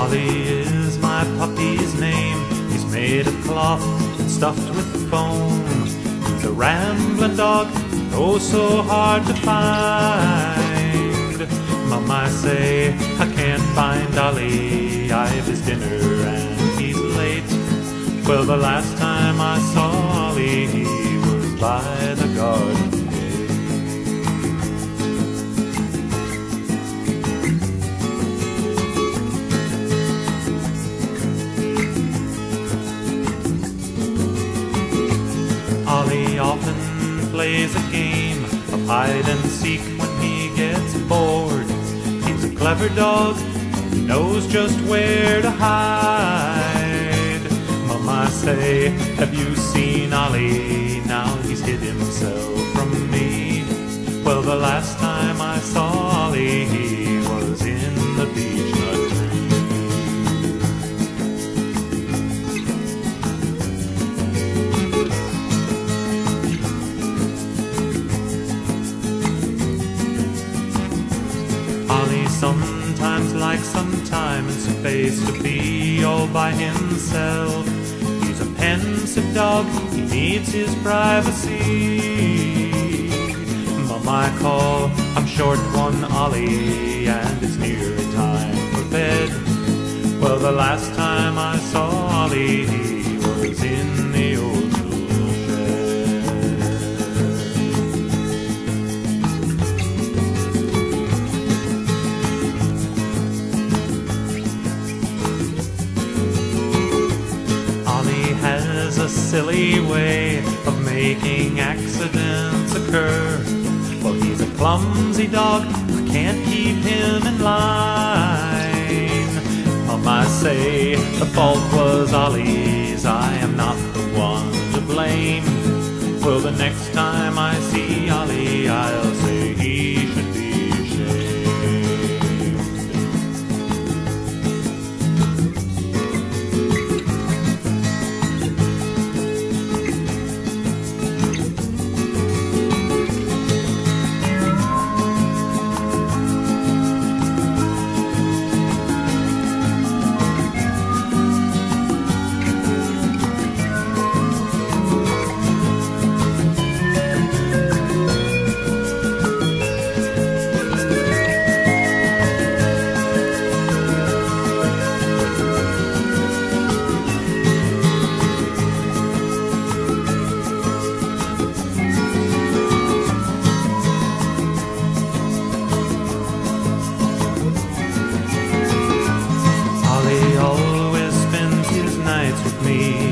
Ollie is my puppy's name. He's made of cloth and stuffed with foam. He's a rambling dog, oh so hard to find. Mama, I say I can't find Ollie. I've his dinner and he's late. Well, the last time I saw Ollie, he was by the garden gate. Ollie often plays a game of hide and seek when he gets bored. He's a clever dog, he knows just where to hide. Mama, I say, have you seen Ollie? Now he's hid himself from me. Well, the last time I saw Ollie, he was in the beech nut tree. Ollie sometimes likes some time and space to be all by himself. He's a pensive dog, he needs his privacy. Mama, I call, I'm short one Ollie, and it's nearly time for bed. Well, the last time I saw Ollie, he was in the old tool shed. Ollie has a silly way of making accidents occur. Well, he's a clumsy dog, I can't keep him in line. I say the fault was Ollie's, I am not the one to blame. Well, the next time I see Ollie, I'll say he should be ashamed.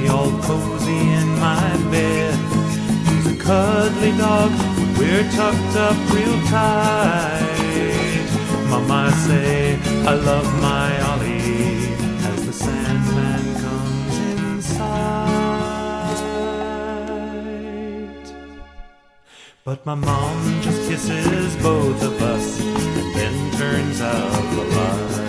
All cozy in my bed. He's a cuddly dog, we're tucked up real tight. Mama, I say I love my Ollie as the Sandman comes in sight. But my mom just kisses both of us and then turns out the light.